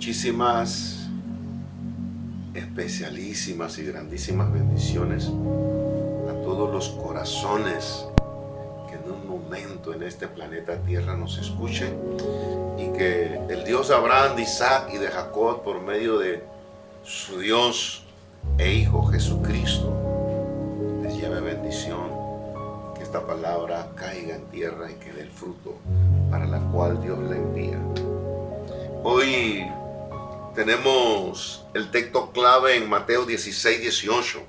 Muchísimas especialísimas y grandísimas bendiciones a todos los corazones que en un momento en este planeta Tierra nos escuchen, y que el Dios de Abraham, de Isaac y de Jacob, por medio de su Dios e Hijo Jesucristo, les lleve bendición, que esta palabra caiga en tierra y que dé el fruto para la cual Dios la envía. Hoy tenemos el texto clave en Mateo 16, 18.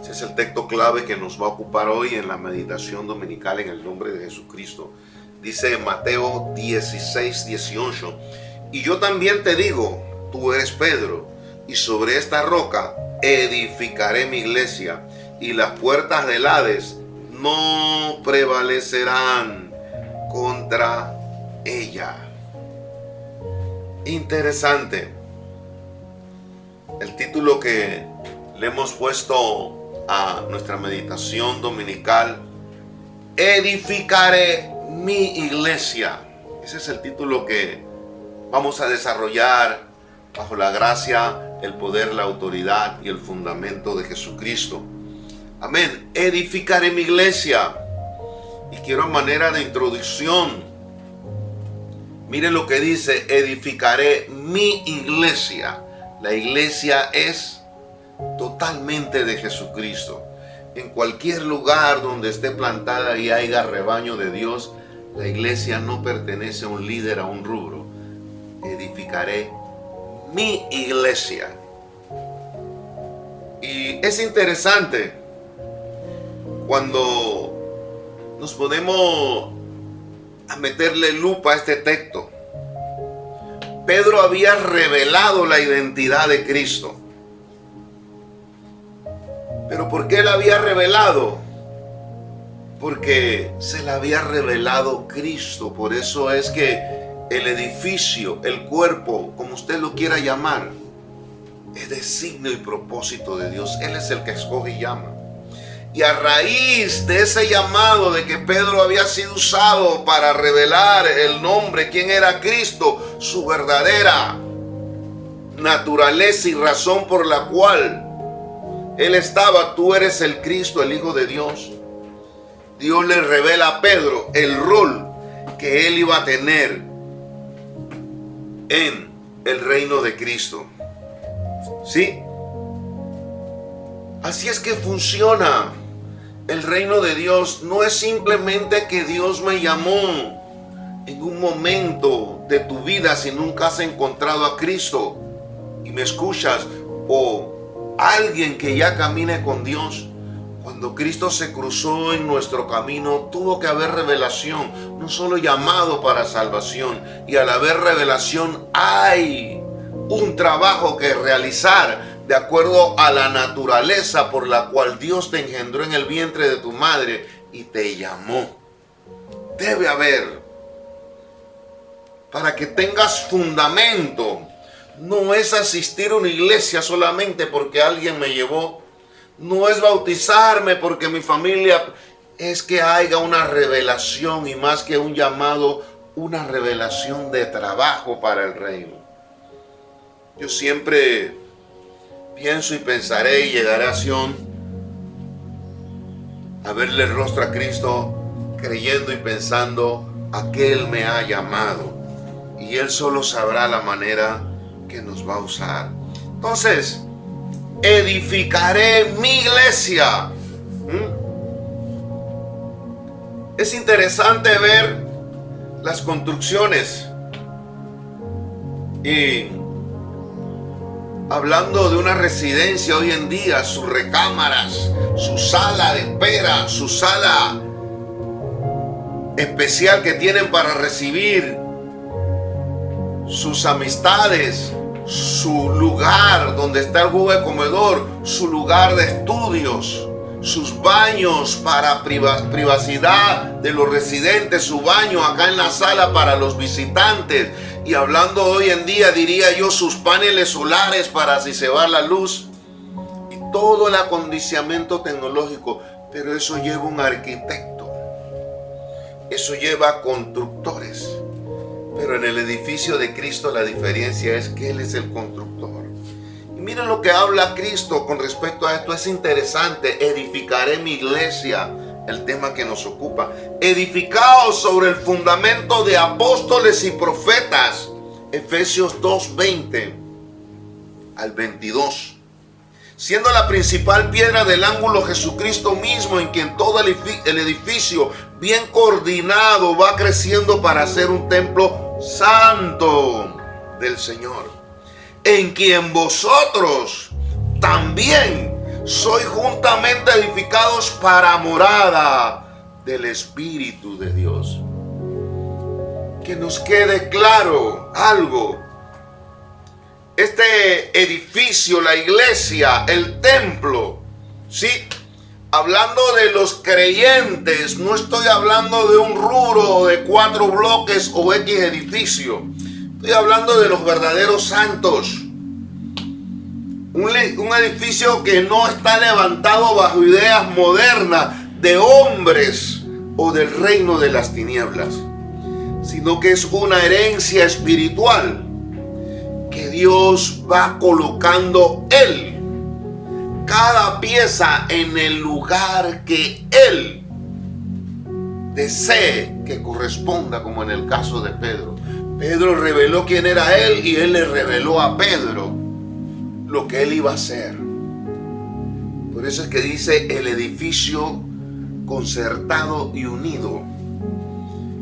Ese es el texto clave que nos va a ocupar hoy en la meditación dominical en el nombre de Jesucristo. Dice Mateo 16, 18: y yo también te digo, tú eres Pedro, y sobre esta roca edificaré mi iglesia, y las puertas del Hades no prevalecerán contra ella. Interesante el título que le hemos puesto a nuestra meditación dominical: edificaré mi iglesia. Ese es el título que vamos a desarrollar bajo la gracia, el poder, la autoridad y el fundamento de Jesucristo. Amén. Edificaré mi iglesia. Y quiero, a manera de introducción, miren lo que dice: edificaré mi iglesia. La iglesia es totalmente de Jesucristo. En cualquier lugar donde esté plantada y haya rebaño de Dios, la iglesia no pertenece a un líder, a un rubro. Edificaré mi iglesia. Y es interesante cuando nos ponemos a meterle lupa a este texto. Pedro había revelado la identidad de Cristo. ¿Pero por qué la había revelado? Porque se la había revelado Cristo. Por eso es que el edificio, el cuerpo, como usted lo quiera llamar, es designio y propósito de Dios. Él es el que escoge y llama. Y a raíz de ese llamado, de que Pedro había sido usado para revelar el nombre, quién era Cristo, su verdadera naturaleza y razón por la cual él estaba: tú eres el Cristo, el Hijo de Dios. Dios le revela a Pedro el rol que él iba a tener en el reino de Cristo. ¿Sí? Así es que funciona el reino de Dios. No es simplemente que Dios me llamó en un momento de tu vida si nunca has encontrado a Cristo y me escuchas, o alguien que ya camine con Dios. Cuando Cristo se cruzó en nuestro camino, tuvo que haber revelación, no solo llamado para salvación. Y al haber revelación, hay un trabajo que realizar de acuerdo a la naturaleza por la cual Dios te engendró en el vientre de tu madre y te llamó. Debe haber, para que tengas fundamento. No es asistir a una iglesia solamente porque alguien me llevó. No es bautizarme porque mi familia. Es que haya una revelación, y más que un llamado, una revelación de trabajo para el reino. Yo siempre pienso y pensaré y llegaré a Sion a verle el rostro a Cristo, creyendo y pensando: aquel me ha llamado, y Él solo sabrá la manera que nos va a usar. Entonces, edificaré mi iglesia. Es interesante ver las construcciones. Y hablando de una residencia hoy en día, sus recámaras, su sala de espera, su sala especial que tienen para recibir sus amistades, su lugar donde está el juego de comedor, su lugar de estudios, sus baños para privacidad de los residentes, su baño acá en la sala para los visitantes. Y hablando hoy en día, diría yo, sus paneles solares para si se va la luz. Y todo el acondicionamiento tecnológico. Pero eso lleva un arquitecto. Eso lleva constructores. Pero en el edificio de Cristo la diferencia es que Él es el constructor. Y miren lo que habla Cristo con respecto a esto. Es interesante. Edificaré mi iglesia. El tema que nos ocupa. Edificados sobre el fundamento de apóstoles y profetas. Efesios 2:20 al 22. Siendo la principal piedra del ángulo Jesucristo mismo, en quien todo el edificio bien coordinado va creciendo para ser un templo santo del Señor, en quien vosotros también sois juntamente edificados para morada del Espíritu de Dios. Que nos quede claro algo. Este edificio, la iglesia, el templo, ¿sí? Hablando de los creyentes, no estoy hablando de un rubro de 4 bloques o X edificio. Estoy hablando de los verdaderos santos. Un edificio que no está levantado bajo ideas modernas de hombres o del reino de las tinieblas, sino que es una herencia espiritual que Dios va colocando Él, cada pieza en el lugar que Él desee que corresponda, como en el caso de Pedro. Pedro reveló quién era Él y Él le reveló a Pedro lo que Él iba a hacer. Por eso es que dice el edificio concertado y unido.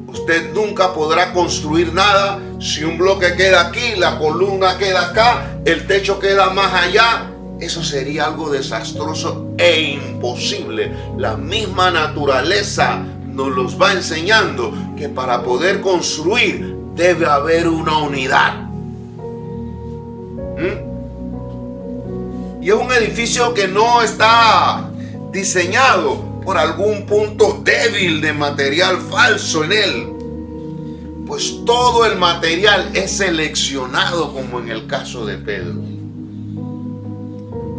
Usted nunca podrá construir nada si un bloque queda aquí, la columna queda acá, el techo queda más allá. Eso sería algo desastroso e imposible. La misma naturaleza nos los va enseñando que para poder construir debe haber una unidad. Y es un edificio que no está diseñado por algún punto débil de material falso en él, pues todo el material es seleccionado, como en el caso de Pedro.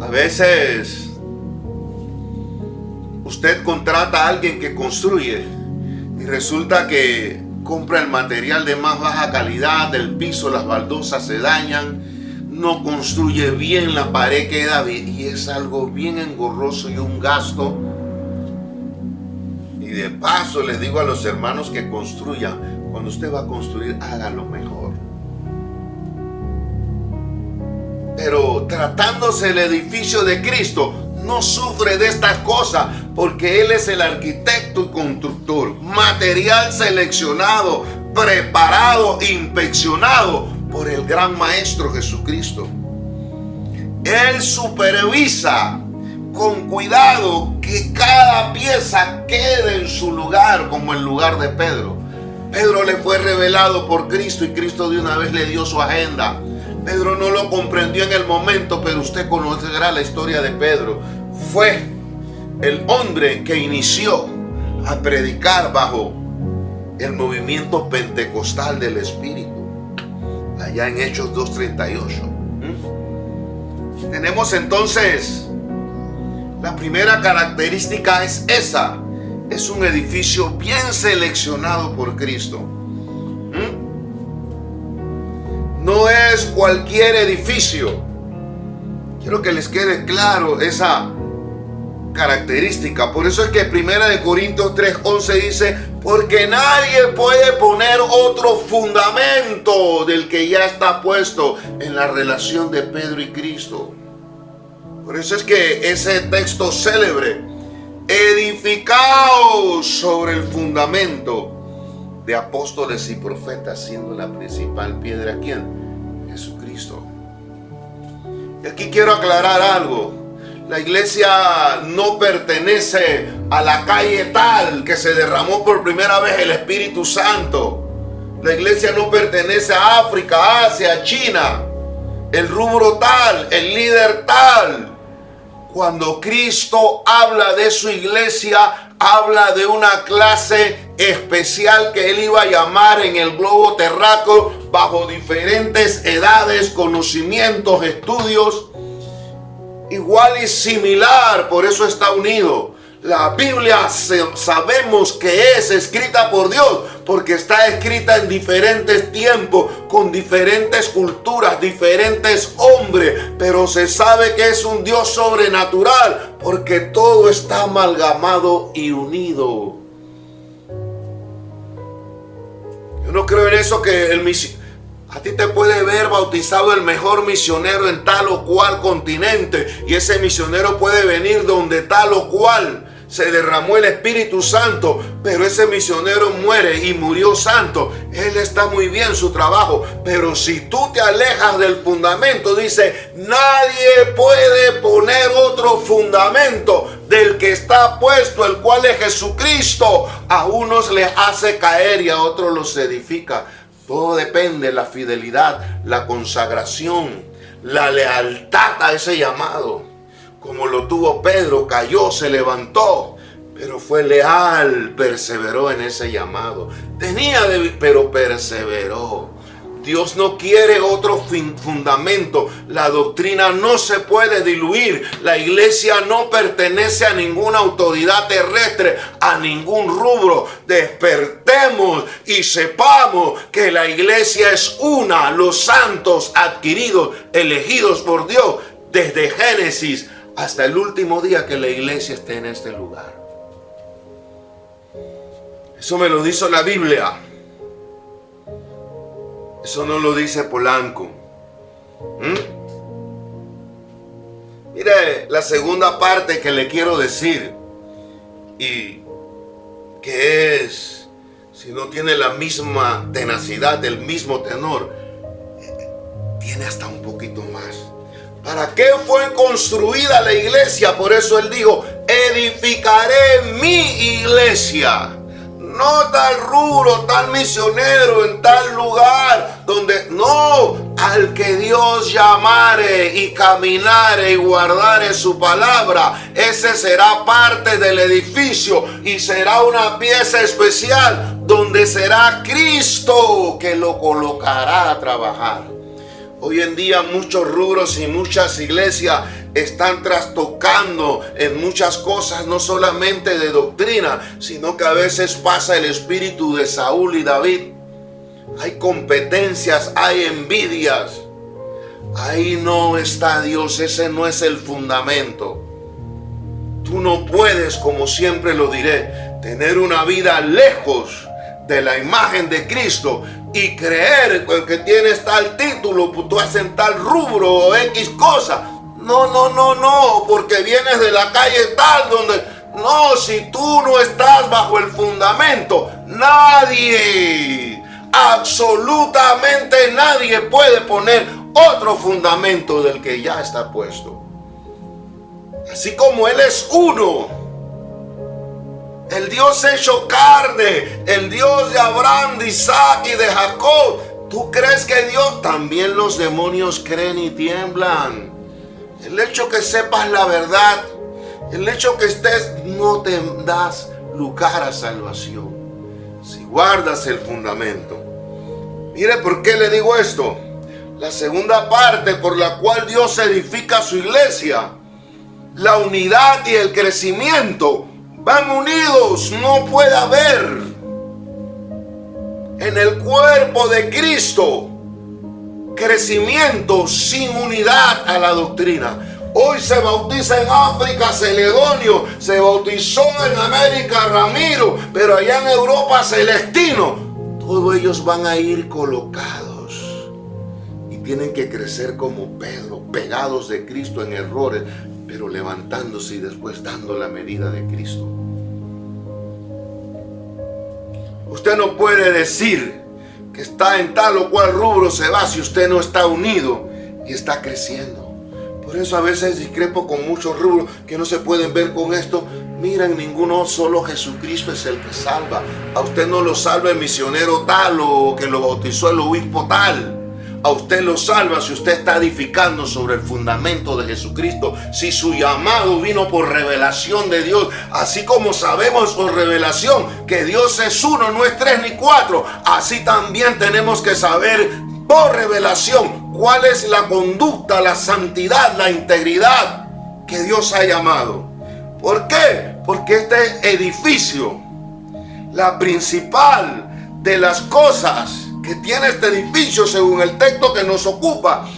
A veces usted contrata a alguien que construye y resulta que compra el material de más baja calidad, el piso, las baldosas se dañan, no construye bien, la pared queda bien, y es algo bien engorroso y un gasto. Y de paso les digo a los hermanos que construyan, cuando usted va a construir, hágalo mejor. Pero tratándose el edificio de Cristo, no sufre de estas cosas, porque Él es el arquitecto y constructor. Material seleccionado, preparado, inspeccionado por el gran Maestro Jesucristo. Él supervisa con cuidado que cada pieza quede en su lugar, como el lugar de Pedro. Pedro le fue revelado por Cristo y Cristo de una vez le dio su agenda. Pedro no lo comprendió en el momento, pero usted conocerá la historia de Pedro. Fue el hombre que inició a predicar bajo el movimiento pentecostal del Espíritu, allá en Hechos 2:38. Tenemos entonces, la primera característica es esa. Es un edificio bien seleccionado por Cristo. No es cualquier edificio. Quiero que les quede claro esa característica. Por eso es que 1 Corintios 3:11 dice: porque nadie puede poner otro fundamento del que ya está puesto, en la relación de Pedro y Cristo. Por eso es que ese texto célebre, edificados sobre el fundamento de apóstoles y profetas, siendo la principal piedra, ¿quién? Jesucristo. Y aquí quiero aclarar algo. La iglesia no pertenece a la calle tal que se derramó por primera vez el Espíritu Santo. La iglesia no pertenece a África, Asia, China, el rubro tal, el líder tal. Cuando Cristo habla de su iglesia, habla de una clase especial que Él iba a llamar en el globo terráqueo, bajo diferentes edades, conocimientos, estudios, igual y similar, por eso está unido. La Biblia sabemos que es escrita por Dios, porque está escrita en diferentes tiempos, con diferentes culturas, diferentes hombres, pero se sabe que es un Dios sobrenatural, porque todo está amalgamado y unido. Yo no creo en eso que a ti te puede ver bautizado el mejor misionero en tal o cual continente, y ese misionero puede venir donde tal o cual se derramó el Espíritu Santo, pero ese misionero muere y murió santo. Él está muy bien su trabajo, pero si tú te alejas del fundamento, dice, nadie puede poner otro fundamento del que está puesto, el cual es Jesucristo. A unos les hace caer y a otros los edifica. Todo depende de la fidelidad, la consagración, la lealtad a ese llamado. Como lo tuvo Pedro, cayó, se levantó, pero fue leal, perseveró en ese llamado. Pero perseveró. Dios no quiere otro fundamento. La doctrina no se puede diluir. La iglesia no pertenece a ninguna autoridad terrestre, a ningún rubro. Despertemos y sepamos que la iglesia es una. Los santos adquiridos, elegidos por Dios, desde Génesis hasta el último día que la iglesia esté en este lugar. Eso me lo dice la Biblia. Eso no lo dice Polanco. Mire, la segunda parte que le quiero decir, y que es, si no tiene la misma tenacidad, el mismo tenor, tiene hasta un poquito más. ¿Para qué fue construida la iglesia? Por eso él dijo, edificaré mi iglesia. No tal rubro, tal misionero en tal lugar, donde no, al que Dios llamare y caminare y guardare su palabra, ese será parte del edificio y será una pieza especial donde será Cristo que lo colocará a trabajar. Hoy en día muchos rubros y muchas iglesias están trastocando en muchas cosas, no solamente de doctrina, sino que a veces pasa el espíritu de Saúl y David. Hay competencias, hay envidias. Ahí no está Dios, ese no es el fundamento. Tú no puedes, como siempre lo diré, tener una vida lejos de la imagen de Cristo y creer que tienes tal título, tú haces tal rubro o X cosa. No, porque vienes de la calle tal donde... No, si tú no estás bajo el fundamento, nadie, absolutamente nadie puede poner otro fundamento del que ya está puesto. Así como Él es uno, el Dios hecho carne, el Dios de Abraham, de Isaac y de Jacob. ¿Tú crees que Dios? También los demonios creen y tiemblan. El hecho que sepas la verdad, el hecho que estés, no te das lugar a salvación. Si guardas el fundamento. Mire por qué le digo esto. La segunda parte por la cual Dios edifica su iglesia, la unidad y el crecimiento van unidos. No puede haber en el cuerpo de Cristo crecimiento sin unidad a la doctrina. Hoy se bautiza en África Celedonio, se bautizó en América Ramiro, pero allá en Europa Celestino. Todos ellos van a ir colocados y tienen que crecer como Pedro, pegados de Cristo en errores, pero levantándose y después dando la medida de Cristo. Usted no puede decir que está en tal o cual rubro se va si usted no está unido y está creciendo. Por eso a veces discrepo con muchos rubros que no se pueden ver con esto. Miren, ninguno, solo Jesucristo es el que salva. A usted no lo salva el misionero tal o que lo bautizó el obispo tal. A usted lo salva si usted está edificando sobre el fundamento de Jesucristo. Si su llamado vino por revelación de Dios, así como sabemos por revelación que Dios es uno, no es tres ni cuatro, así también tenemos que saber por revelación cuál es la conducta, la santidad, la integridad que Dios ha llamado. ¿Por qué? Porque este edificio, la principal de las cosas que tiene este edificio, según el texto que nos ocupa,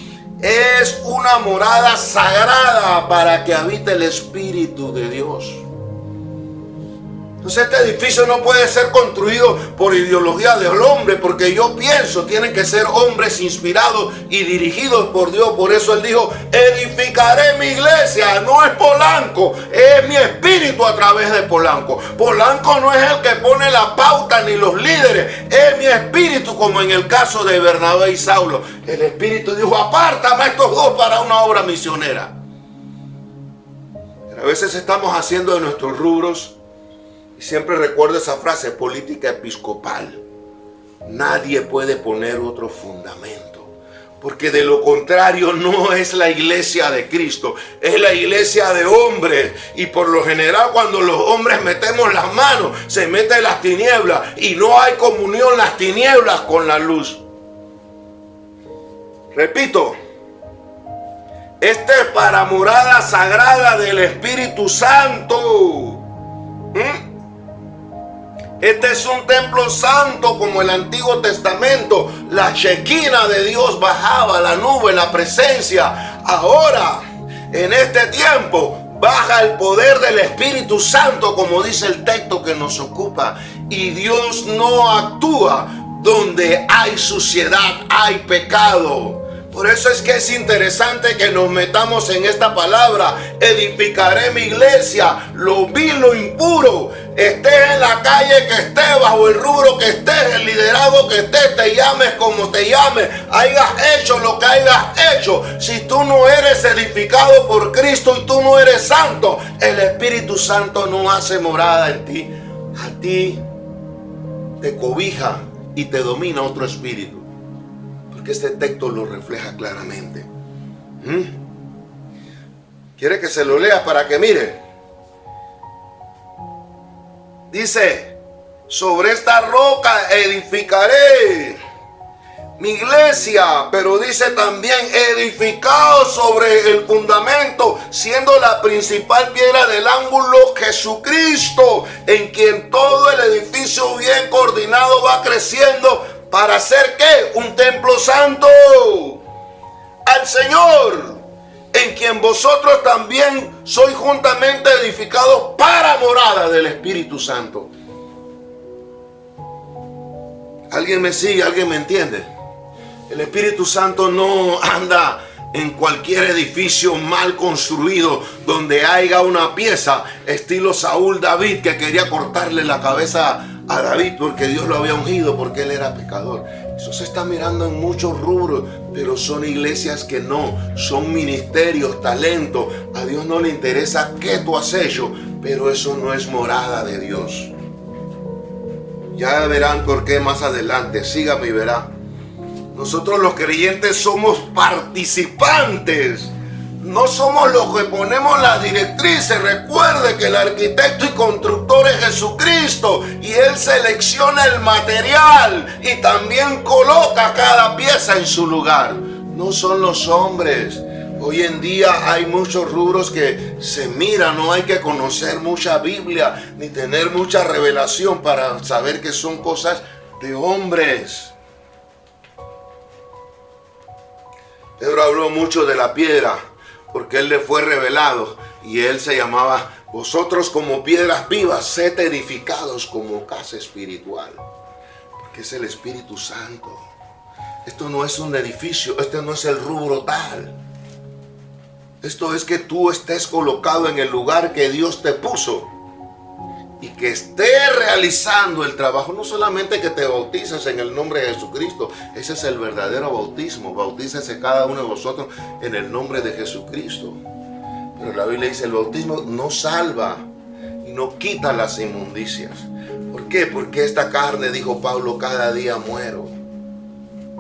es una morada sagrada para que habite el Espíritu de Dios. Entonces este edificio no puede ser construido por ideología del hombre, porque yo pienso, tienen que ser hombres inspirados y dirigidos por Dios. Por eso Él dijo, edificaré mi iglesia. No es Polanco, es mi espíritu a través de Polanco. Polanco no es el que pone la pauta ni los líderes, es mi espíritu, como en el caso de Bernabé y Saulo. El espíritu dijo, apártame a estos dos para una obra misionera. Pero a veces estamos haciendo de nuestros rubros. Y siempre recuerdo esa frase, política episcopal. Nadie puede poner otro fundamento, porque de lo contrario no es la iglesia de Cristo, es la iglesia de hombres. Y por lo general cuando los hombres metemos las manos, se meten las tinieblas y no hay comunión las tinieblas con la luz. Repito, este es para morada sagrada del Espíritu Santo. Este es un templo santo como el Antiguo Testamento. La Shekinah de Dios bajaba, la nube, la presencia. Ahora, en este tiempo, baja el poder del Espíritu Santo, como dice el texto que nos ocupa. Y Dios no actúa donde hay suciedad, hay pecado. Por eso es que es interesante que nos metamos en esta palabra. Edificaré mi iglesia, lo vil, lo impuro. Estés en la calle que estés, bajo el rubro que estés, el liderazgo que estés, te llames como te llames, hayas hecho lo que hayas hecho. Si tú no eres edificado por Cristo y tú no eres santo, el Espíritu Santo no hace morada en ti. A ti te cobija y te domina otro espíritu. Porque este texto lo refleja claramente. ¿Quiere que se lo lea para que mire? Dice, sobre esta roca edificaré mi iglesia, pero dice también edificado sobre el fundamento, siendo la principal piedra del ángulo Jesucristo, en quien todo el edificio bien coordinado va creciendo para hacer ¿qué? Un templo santo al Señor, en quien vosotros también sois juntamente edificados para morada del Espíritu Santo. ¿Alguien me sigue? ¿Alguien me entiende? El Espíritu Santo no anda en cualquier edificio mal construido donde haya una pieza estilo Saúl David, que quería cortarle la cabeza a David porque Dios lo había ungido porque él era pecador. Eso se está mirando en muchos rubros, pero son iglesias que no, son ministerios, talentos. A Dios no le interesa qué tú has hecho, pero eso no es morada de Dios. Ya verán por qué más adelante, sígame y verá. Nosotros los creyentes somos participantes. No somos los que ponemos las directrices. Recuerde que el arquitecto y constructor es Jesucristo, y Él selecciona el material y también coloca cada pieza en su lugar. No son los hombres. Hoy en día hay muchos rubros que se miran. No hay que conocer mucha Biblia ni tener mucha revelación para saber que son cosas de hombres. Pedro habló mucho de la piedra porque él le fue revelado y él se llamaba: vosotros como piedras vivas, sed edificados como casa espiritual, porque es el Espíritu Santo. Esto no es un edificio, este no es el rubro tal. Esto es que tú estés colocado en el lugar que Dios te puso y que estés realizando el trabajo. No solamente que te bautices en el nombre de Jesucristo, ese es el verdadero bautismo. Bautícese cada uno de vosotros en el nombre de Jesucristo. Pero la Biblia dice: el bautismo no salva y no quita las inmundicias. ¿Por qué? Porque esta carne, dijo Pablo, cada día muero.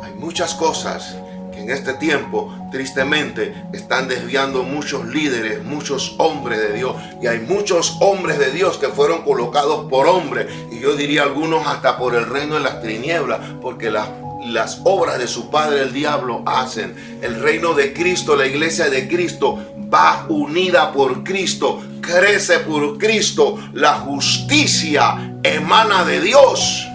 Hay muchas cosas que en este tiempo, tristemente, están desviando muchos líderes, muchos hombres de Dios. Y hay muchos hombres de Dios que fueron colocados por hombres, y yo diría algunos hasta por el reino de las tinieblas, porque las las obras de su padre el diablo hacen. El reino de Cristo, la iglesia de Cristo, va unida por Cristo, crece por Cristo. La justicia emana de Dios,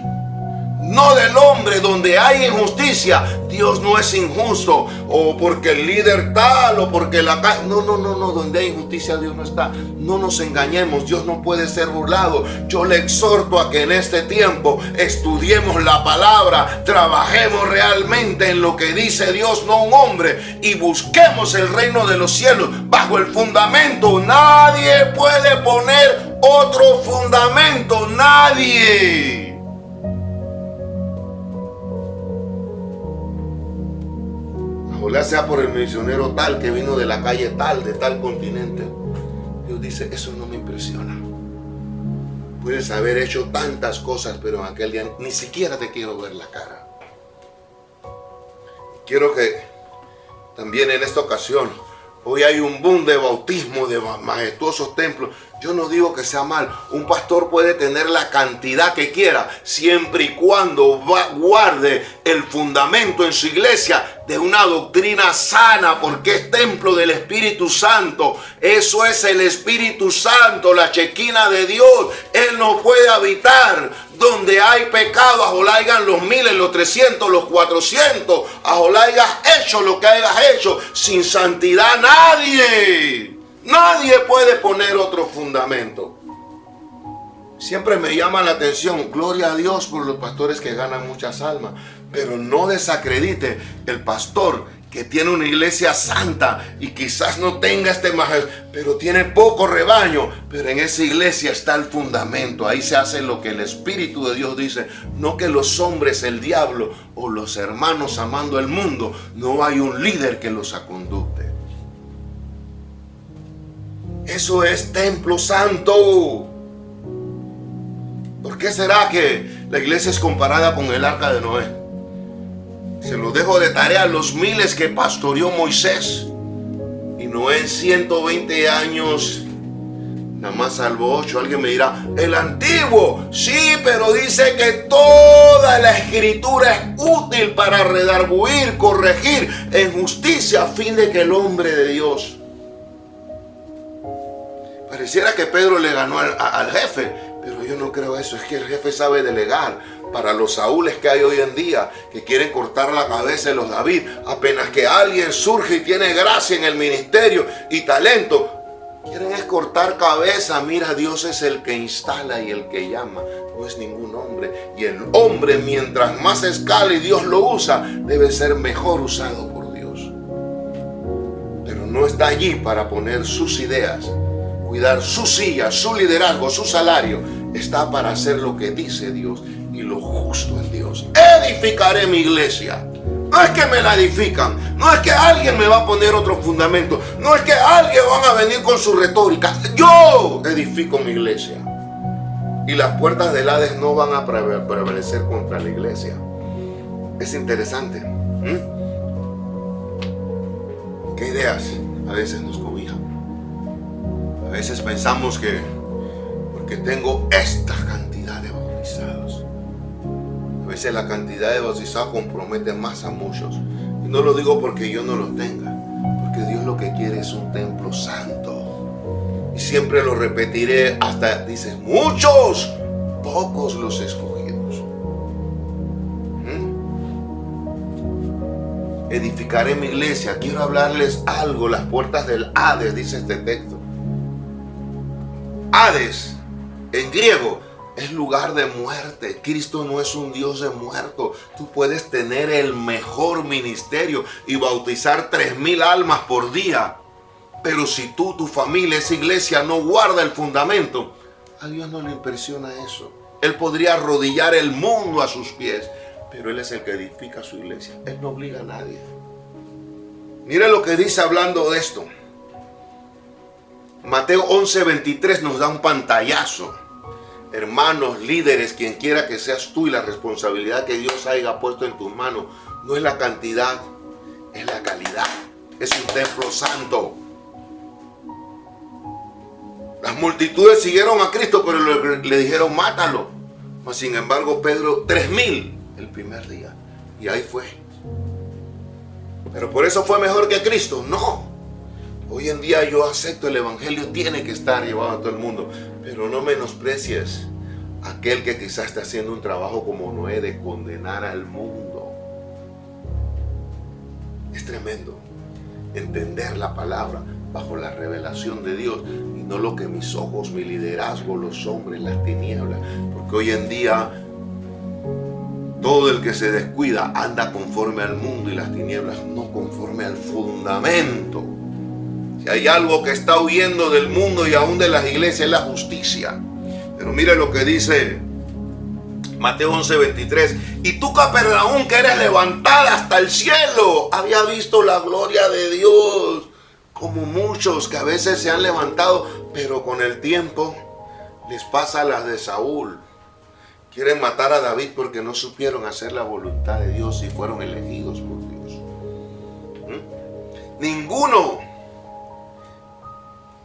no del hombre. Donde hay injusticia, Dios no es injusto, o porque el líder tal, o porque la... No, donde hay injusticia Dios no está. No nos engañemos, Dios no puede ser burlado. Yo le exhorto a que en este tiempo estudiemos la palabra, trabajemos realmente en lo que dice Dios, no un hombre, y busquemos el reino de los cielos bajo el fundamento. Nadie puede poner otro fundamento, nadie. Ojalá sea por el misionero tal que vino de la calle tal, de tal continente. Dios dice, eso no me impresiona. Puedes haber hecho tantas cosas, pero en aquel día ni siquiera te quiero ver la cara. Quiero que también en esta ocasión, hoy hay un boom de bautismo, de majestuosos templos. Yo no digo que sea mal. Un pastor puede tener la cantidad que quiera, siempre y cuando guarde el fundamento en su iglesia de una doctrina sana, porque es templo del Espíritu Santo. Eso es el Espíritu Santo, la chequina de Dios. Él no puede habitar donde hay pecado. Ajola hayan los 1000, los 300, los 400. Ajola hayas hecho lo que hayas hecho. Sin santidad nadie puede poner otro fundamento. Siempre me llama la atención, gloria a Dios por los pastores que ganan muchas almas, pero no desacredite el pastor que tiene una iglesia santa y quizás no tenga pero tiene poco rebaño, pero en esa iglesia está el fundamento. Ahí se hace lo que el Espíritu de Dios dice, no que los hombres, el diablo o los hermanos amando el mundo. No hay un líder que los aconducte. Eso es templo santo. ¿Por qué será que la iglesia es comparada con el arca de Noé? Se lo dejo de tarea a los miles que pastoreó Moisés. Y Noé en 120 años nada más salvó 8. Alguien me dirá, el antiguo. Sí, pero dice que toda la escritura es útil para redarguir, corregir en justicia, a fin de que el hombre de Dios... Pareciera que Pedro le ganó al jefe, pero yo no creo eso. Es que el jefe sabe delegar. Para los Saúles que hay hoy en día, que quieren cortar la cabeza de los David, apenas que alguien surge y tiene gracia en el ministerio y talento, quieren es cortar cabeza. Mira, Dios es el que instala y el que llama, no es ningún hombre. Y el hombre, mientras más escala y Dios lo usa, debe ser mejor usado por Dios. Pero no está allí para poner sus ideas, cuidar su silla, su liderazgo, su salario. Está para hacer lo que dice Dios y lo justo en Dios. Edificaré mi iglesia. No es que me la edifican, no es que alguien me va a poner otro fundamento, no es que alguien va a venir con su retórica. Yo edifico mi iglesia. Y las puertas del Hades no van a prevalecer contra la iglesia. Es interesante. ¿Qué ideas a veces nos cobijan? A veces pensamos que porque tengo esta cantidad de bautizados. A veces la cantidad de bautizados compromete más a muchos. Y no lo digo porque yo no los tenga, porque Dios lo que quiere es un templo santo. Y siempre lo repetiré hasta, dice, muchos, pocos los escogidos. Edificaré mi iglesia. Quiero hablarles algo. Las puertas del Hades, dice este texto. Hades en griego es lugar de muerte. Cristo no es un Dios de muertos. Tú puedes tener el mejor ministerio y bautizar 3000 almas por día, pero si tú, tu familia, esa iglesia no guarda el fundamento, a Dios no le impresiona eso. Él podría arrodillar el mundo a sus pies, pero Él es el que edifica su iglesia. Él no obliga a nadie. Mire lo que dice hablando de esto. Mateo 11:23 nos da un pantallazo. Hermanos, líderes, quien quiera que seas tú, y la responsabilidad que Dios haya puesto en tus manos, no es la cantidad, es la calidad. Es un templo santo. Las multitudes siguieron a Cristo, pero le dijeron, mátalo. Mas sin embargo, Pedro, 3000 el primer día. y ahí fue. Pero por eso fue mejor que Cristo. No. Hoy en día yo acepto el evangelio, tiene que estar llevado a todo el mundo. Pero no menosprecies a aquel que quizás está haciendo un trabajo como Noé de condenar al mundo. Es tremendo entender la palabra bajo la revelación de Dios y no lo que mis ojos, mi liderazgo, los hombres, las tinieblas. Porque hoy en día todo el que se descuida anda conforme al mundo y las tinieblas no conforme al fundamento. Si hay algo que está huyendo del mundo y aún de las iglesias es la justicia. Pero mire lo que dice Mateo 11:23. Y tú, Capernaum, que eres levantada hasta el cielo, había visto la gloria de Dios. Como muchos que a veces se han levantado, pero con el tiempo les pasa las de Saúl. Quieren matar a David porque no supieron hacer la voluntad de Dios y fueron elegidos por Dios. Ninguno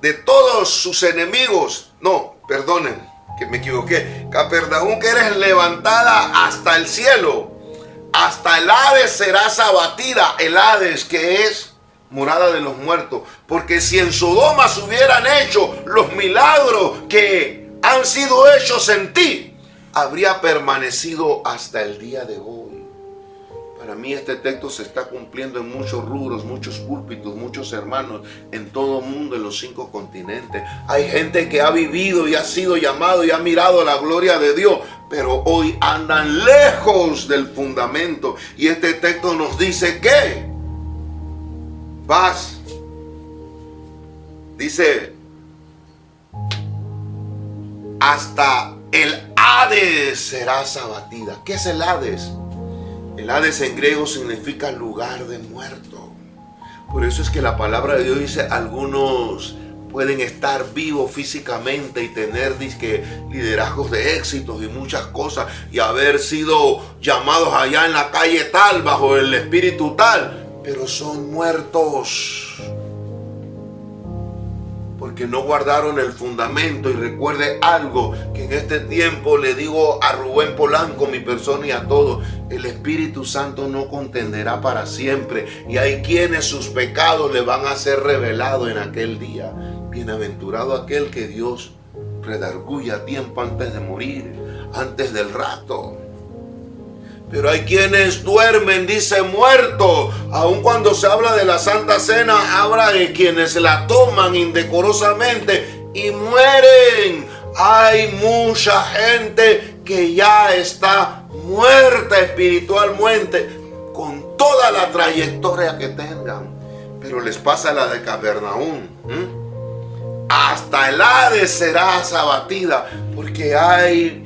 de todos sus enemigos, no, perdonen, que me equivoqué. Capernaum, que eres levantada hasta el cielo, hasta el Hades serás abatida. El Hades, que es morada de los muertos. Porque si en Sodoma se hubieran hecho los milagros que han sido hechos en ti, habría permanecido hasta el día de hoy. Para mí este texto se está cumpliendo en muchos rubros, muchos púlpitos, muchos hermanos en todo el mundo, en los 5 continentes. Hay gente que ha vivido y ha sido llamado y ha mirado la gloria de Dios, pero hoy andan lejos del fundamento. Y este texto nos dice que vas, dice, hasta el Hades serás abatida. ¿Qué es el Hades? El Hades en griego significa lugar de muerto. Por eso es que la palabra de Dios dice, algunos pueden estar vivos físicamente y tener liderazgos de éxitos y muchas cosas y haber sido llamados allá en la calle tal, bajo el espíritu tal, pero son muertos. Porque no guardaron el fundamento. Y recuerde algo que en este tiempo le digo a Rubén Polanco, mi persona, y a todos: el Espíritu Santo no contenderá para siempre, y hay quienes sus pecados le van a ser revelados en aquel día. Bienaventurado aquel que Dios redarguye a tiempo antes de morir, antes del rato. Pero hay quienes duermen, dice, muertos. Aun cuando se habla de la Santa Cena, habla de quienes la toman indecorosamente y mueren. Hay mucha gente que ya está muerta espiritualmente, con toda la trayectoria que tengan. Pero les pasa la de Capernaum. Hasta el Hades serás abatida, porque hay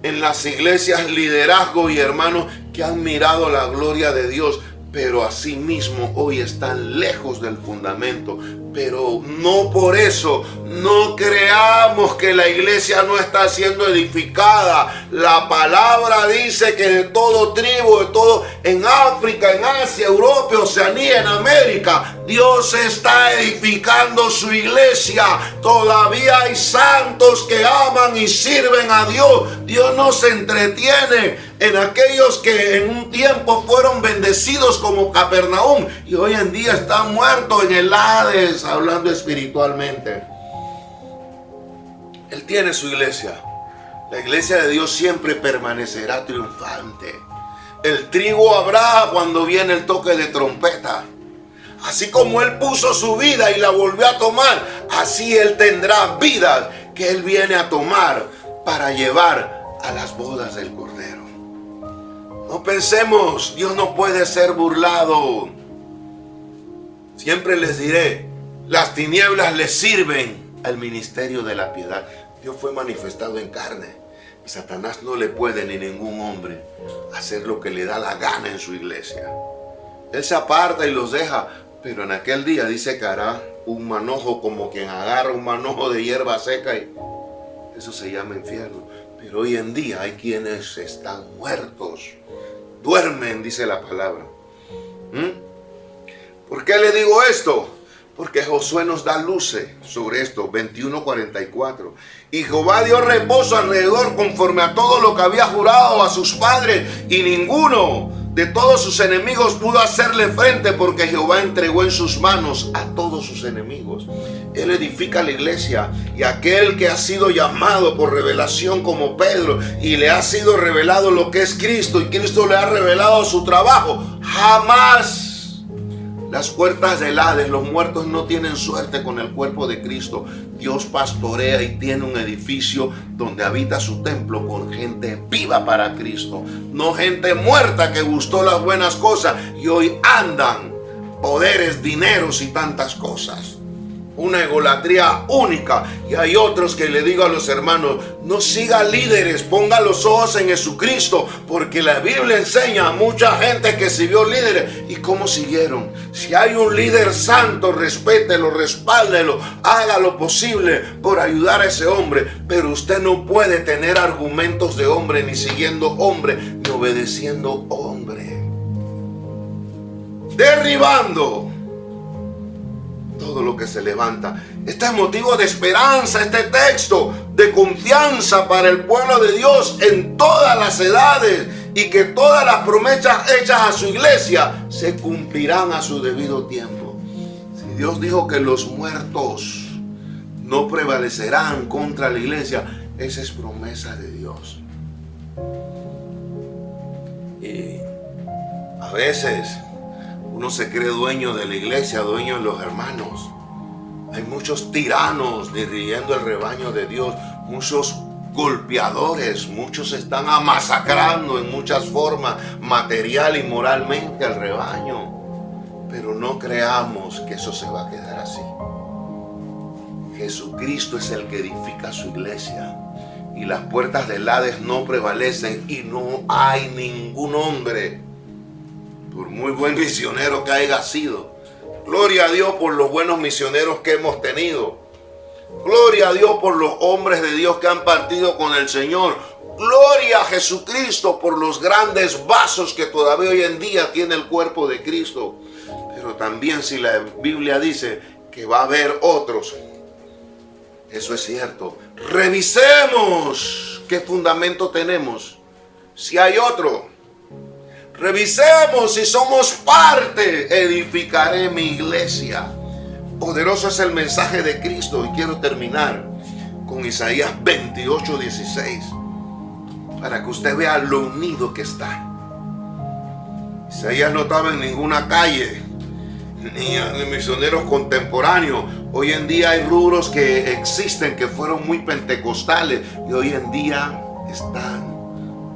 en las iglesias liderazgo y hermanos que han mirado la gloria de Dios, pero asimismo hoy están lejos del fundamento. Pero no por eso no creamos que la iglesia no está siendo edificada. La palabra dice que de todo tribu, de todo, en África, en Asia, Europa, Oceanía, en América, Dios está edificando su iglesia. Todavía hay santos que aman y sirven a Dios. Dios no se entretiene en aquellos que en un tiempo fueron bendecidos como Capernaum y hoy en día están muertos en el Hades, hablando espiritualmente. Él tiene su iglesia. La iglesia de Dios siempre permanecerá triunfante. El trigo habrá cuando viene el toque de trompeta. Así como Él puso su vida y la volvió a tomar, así Él tendrá vidas que Él viene a tomar para llevar a las bodas del Cordero. No pensemos, Dios no puede ser burlado. Siempre les diré, las tinieblas les sirven al ministerio de la piedad. Dios fue manifestado en carne. Satanás no le puede, ni ningún hombre, hacer lo que le da la gana en su iglesia. Él se aparta y los deja, pero en aquel día dice que hará un manojo como quien agarra un manojo de hierba seca, y eso se llama infierno. Pero hoy en día hay quienes están muertos, duermen, dice la palabra. ¿Por qué le digo esto? Porque Josué nos da luces sobre esto, 21:44. Y Jehová dio reposo alrededor conforme a todo lo que había jurado a sus padres, y ninguno de todos sus enemigos pudo hacerle frente, porque Jehová entregó en sus manos a todos sus enemigos. Él edifica la iglesia, y aquel que ha sido llamado por revelación como Pedro y le ha sido revelado lo que es Cristo, y Cristo le ha revelado su trabajo, jamás las puertas del Hades, los muertos no tienen suerte con el cuerpo de Cristo. Dios pastorea y tiene un edificio donde habita su templo con gente viva para Cristo, no gente muerta que gustó las buenas cosas y hoy andan poderes, dineros y tantas cosas. Una egolatría única. Y hay otros que le digo a los hermanos: no siga líderes, ponga los ojos en Jesucristo, porque la Biblia enseña a mucha gente que siguió líderes. ¿Y cómo siguieron? Si hay un líder santo, respételo, respáldelo, haga lo posible por ayudar a ese hombre. Pero usted no puede tener argumentos de hombre, ni siguiendo hombre, ni obedeciendo hombre. Derribando todo lo que se levanta. Este es motivo de esperanza, este texto de confianza para el pueblo de Dios en todas las edades, y que todas las promesas hechas a su iglesia se cumplirán a su debido tiempo. Si Dios dijo que los muertos no prevalecerán contra la iglesia, esa es promesa de Dios. Y a veces uno se cree dueño de la iglesia, dueño de los hermanos. Hay muchos tiranos dirigiendo el rebaño de Dios, muchos golpeadores, muchos están masacrando en muchas formas, material y moralmente, al rebaño. Pero no creamos que eso se va a quedar así. Jesucristo es el que edifica su iglesia, y las puertas del Hades no prevalecen, y no hay ningún hombre, por muy buen misionero que haya sido. Gloria a Dios por los buenos misioneros que hemos tenido. Gloria a Dios por los hombres de Dios que han partido con el Señor. Gloria a Jesucristo por los grandes vasos que todavía hoy en día tiene el cuerpo de Cristo. Pero también, si la Biblia dice que va a haber otros, eso es cierto. Revisemos qué fundamento tenemos. Si hay otro, revisemos si somos parte. Edificaré mi iglesia. Poderoso es el mensaje de Cristo. Y quiero terminar con Isaías 28:16, para que usted vea lo unido que está. Isaías no estaba en ninguna calle, ni misioneros contemporáneos. Hoy en día hay rubros que existen, que fueron muy pentecostales, y hoy en día están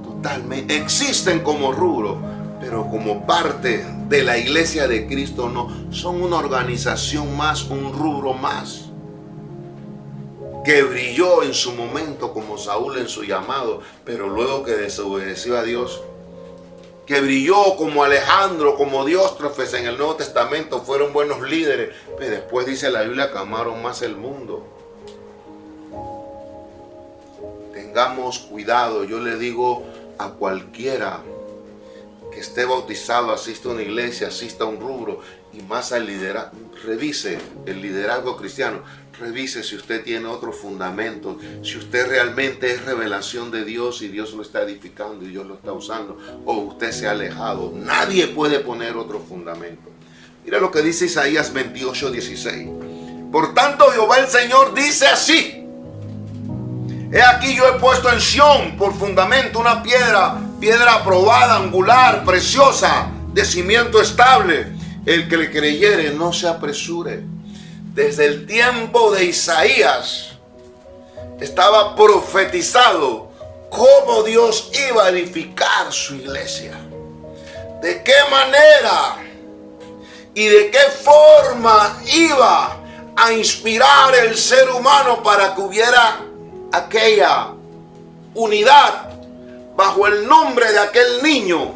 totalmente, existen como rubro, pero como parte de la iglesia de Cristo no. Son una organización más, un rubro más, que brilló en su momento como Saúl en su llamado, pero luego que desobedeció a Dios, que brilló como Alejandro, como Diótrefes en el Nuevo Testamento, fueron buenos líderes, pero después dice la Biblia que amaron más el mundo. Tengamos cuidado. Yo le digo a cualquiera que esté bautizado, asista a una iglesia, asista a un rubro, y más al liderazgo, revise el liderazgo cristiano. Revise si usted tiene otro fundamento, si usted realmente es revelación de Dios y Dios lo está edificando y Dios lo está usando, o usted se ha alejado. Nadie puede poner otro fundamento. Mira lo que dice Isaías 28:16. Por tanto, Jehová el Señor dice así: he aquí yo he puesto en Sión por fundamento una piedra aprobada, angular, preciosa, de cimiento estable. El que le creyere no se apresure. Desde el tiempo de Isaías estaba profetizado cómo Dios iba a edificar su iglesia. De qué manera y de qué forma iba a inspirar el ser humano para que hubiera aquella unidad bajo el nombre de aquel niño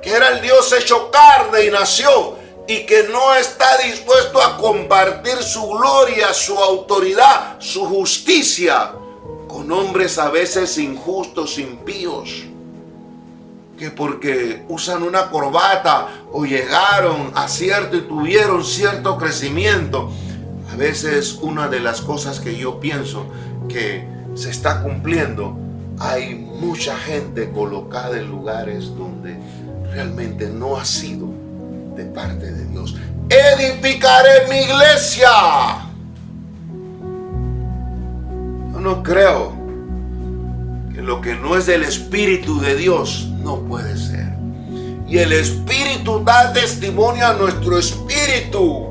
que era el Dios hecho carne y nació, y que no está dispuesto a compartir su gloria, su autoridad, su justicia con hombres a veces injustos, impíos, que porque usan una corbata o llegaron a cierto y tuvieron cierto crecimiento. A veces una de las cosas que yo pienso que se está cumpliendo, hay mucha gente colocada en lugares donde realmente no ha sido de parte de Dios. Edificaré mi iglesia. Yo no creo que lo que no es del Espíritu de Dios no puede ser. Y el Espíritu da testimonio a nuestro espíritu.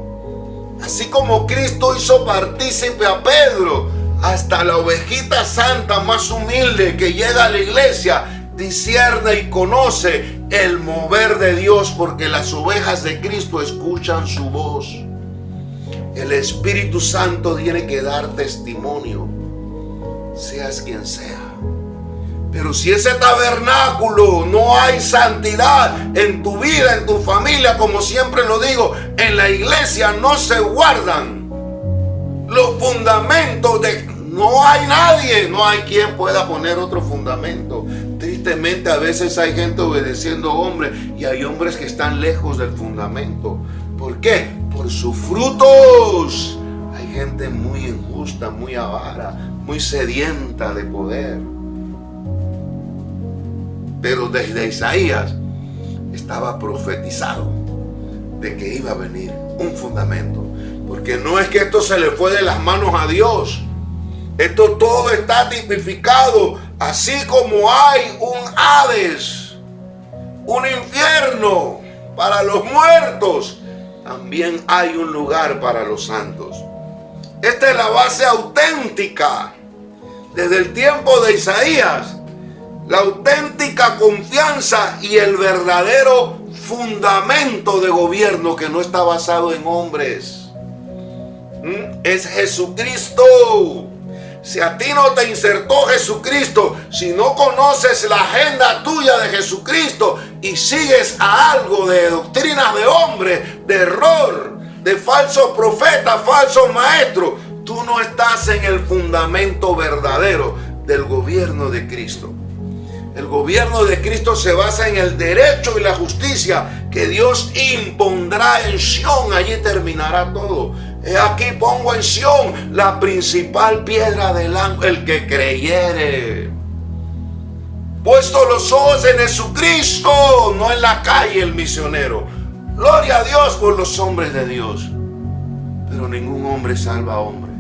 Así como Cristo hizo partícipe a Pedro, hasta la ovejita santa más humilde que llega a la iglesia discierne y conoce el mover de Dios, porque las ovejas de Cristo escuchan su voz. El Espíritu Santo tiene que dar testimonio, seas quien sea. Pero si ese tabernáculo no hay santidad en tu vida, en tu familia, como siempre lo digo, en la iglesia no se guardan los fundamentos de... No hay nadie, no hay quien pueda poner otro fundamento. Tristemente a veces hay gente obedeciendo hombres y hay hombres que están lejos del fundamento. ¿Por qué? Por sus frutos. Hay gente muy injusta, muy avara, muy sedienta de poder. Pero desde Isaías estaba profetizado de que iba a venir un fundamento. Porque no es que esto se le fue de las manos a Dios. Esto todo está tipificado. Así como hay un Hades, un infierno para los muertos, también hay un lugar para los santos. Esta es la base auténtica. Desde el tiempo de Isaías, la auténtica confianza y el verdadero fundamento de gobierno que no está basado en hombres. Es Jesucristo. Si a ti no te insertó Jesucristo, si no conoces la agenda tuya de Jesucristo y sigues a algo de doctrinas de hombre, de error, de falsos profetas, falsos maestros, tú no estás en el fundamento verdadero del gobierno de Cristo. El gobierno de Cristo se basa en el derecho y la justicia que Dios impondrá en Sión. Allí terminará todo. He aquí pongo en Sión la principal piedra del ángulo, el que creyere. Puesto los ojos en Jesucristo, no en la calle el misionero. Gloria a Dios por los hombres de Dios. Pero ningún hombre salva a hombre.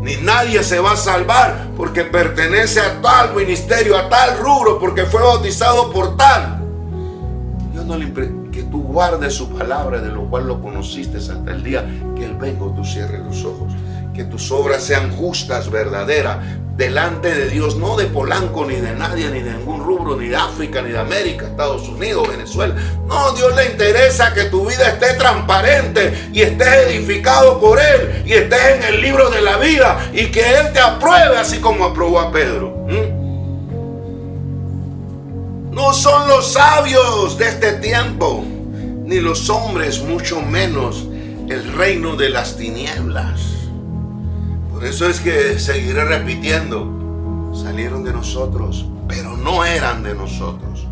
Ni nadie se va a salvar porque pertenece a tal ministerio, a tal rubro, porque fue bautizado por tal. Dios no le impide que tú guardes su palabra, de lo cual lo conociste hasta el día que Él venga o tú cierres los ojos. Que tus obras sean justas, verdaderas, delante de Dios, no de Polanco, ni de nadie, ni de ningún rubro, ni de África, ni de América, Estados Unidos, Venezuela. No, Dios le interesa que tu vida esté transparente y estés edificado por Él y estés en el libro de la vida y que Él te apruebe así como aprobó a Pedro. No son los sabios de este tiempo, ni los hombres, mucho menos el reino de las tinieblas. Por eso es que seguiré repitiendo, salieron de nosotros, pero no eran de nosotros.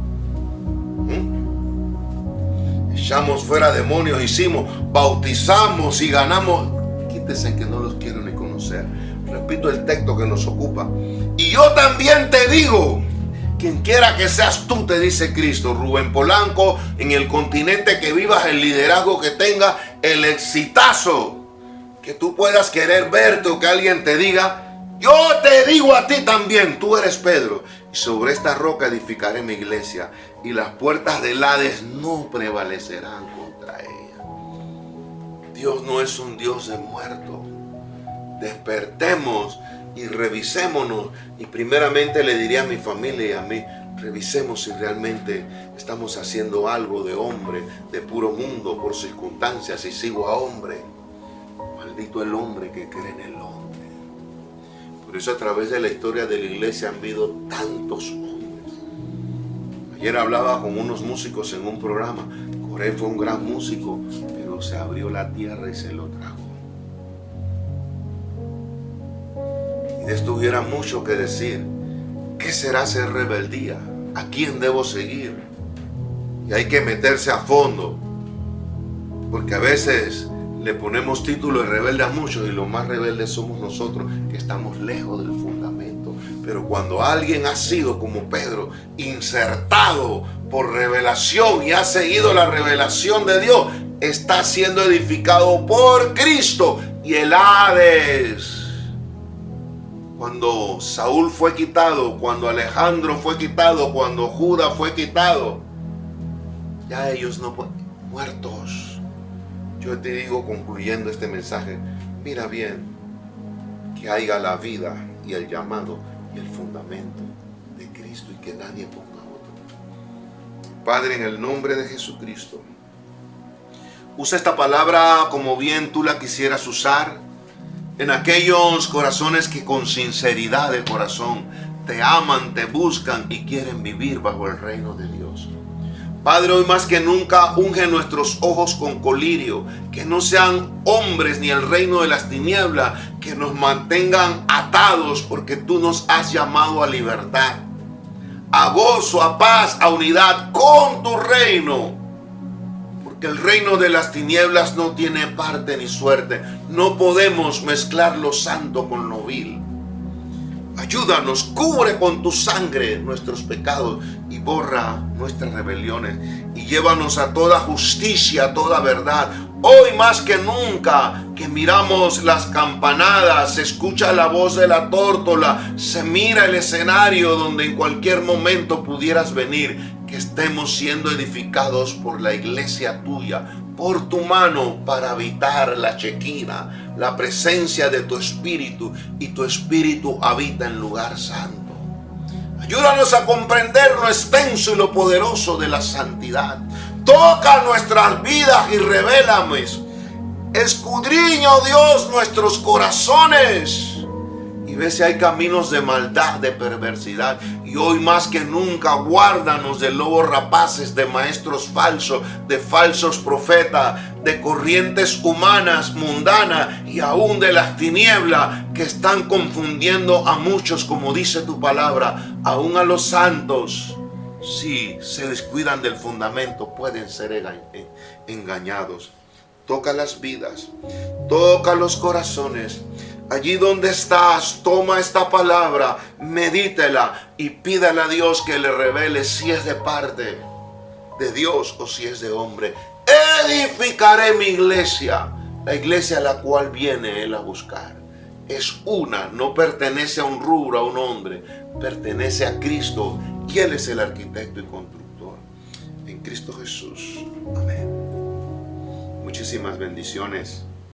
Echamos fuera demonios, hicimos, bautizamos y ganamos. Quítese que no los quiero ni conocer. Repito el texto que nos ocupa. Y yo también te digo, quien quiera que seas tú, te dice Cristo, Rubén Polanco, en el continente que vivas, el liderazgo que tengas, el exitazo que tú puedas querer verte o que alguien te diga, yo te digo a ti también, tú eres Pedro, y sobre esta roca edificaré mi iglesia, y las puertas del Hades no prevalecerán contra ella. Dios no es un Dios de muertos. Despertemos y revisémonos, y primeramente le diría a mi familia y a mí, revisemos si realmente estamos haciendo algo de hombre, de puro mundo, por circunstancias, y sigo a hombre. Maldito el hombre que cree en el hombre. Por eso a través de la historia de la iglesia han habido tantos hombres. Ayer hablaba con unos músicos en un programa. Coré fue un gran músico, pero se abrió la tierra y se lo tragó. Y de esto hubiera mucho que decir. ¿Qué será ser rebeldía? ¿A quién debo seguir? Y hay que meterse a fondo, porque a veces le ponemos título de rebelde a muchos y los más rebeldes somos nosotros, que estamos lejos del fundamento. Pero cuando alguien ha sido como Pedro, insertado por revelación y ha seguido la revelación de Dios, está siendo edificado por Cristo y el Hades. Cuando Saúl fue quitado, cuando Alejandro fue quitado, cuando Judas fue quitado, ya ellos no pueden, muertos. Yo te digo, concluyendo este mensaje, mira bien, que haya la vida y el llamado y el fundamento de Cristo y que nadie ponga otro. Padre, en el nombre de Jesucristo, usa esta palabra como bien tú la quisieras usar en aquellos corazones que con sinceridad de corazón te aman, te buscan y quieren vivir bajo el reino de Dios. Padre, hoy más que nunca unge nuestros ojos con colirio, que no sean hombres ni el reino de las tinieblas que nos mantengan atados, porque tú nos has llamado a libertad, a gozo, a paz, a unidad con tu reino. Porque el reino de las tinieblas no tiene parte ni suerte. No podemos mezclar lo santo con lo vil. Ayúdanos, cubre con tu sangre nuestros pecados y borra nuestras rebeliones. Y llévanos a toda justicia, a toda verdad. Hoy más que nunca que miramos las campanadas, se escucha la voz de la tórtola, se mira el escenario donde en cualquier momento pudieras venir. Que estemos siendo edificados por la iglesia tuya, por tu mano, para habitar la Shekinah, la presencia de tu Espíritu, y tu Espíritu habita en lugar santo. Ayúdanos a comprender lo extenso y lo poderoso de la santidad. Toca nuestras vidas y revélame. Escudriña, oh Dios, nuestros corazones. Y ve si hay caminos de maldad, de perversidad. Y hoy más que nunca guárdanos de lobos rapaces, de maestros falsos, de falsos profetas, de corrientes humanas, mundanas y aún de las tinieblas que están confundiendo a muchos, como dice tu palabra, aún a los santos. Si se descuidan del fundamento, pueden ser engañados. Toca las vidas, toca los corazones. Allí donde estás, toma esta palabra, medítela y pídale a Dios que le revele si es de parte de Dios o si es de hombre. Edificaré mi iglesia, la iglesia a la cual viene Él a buscar. Es una, no pertenece a un rubro, a un hombre, pertenece a Cristo y Él es el arquitecto y constructor. En Cristo Jesús. Amén. Muchísimas bendiciones.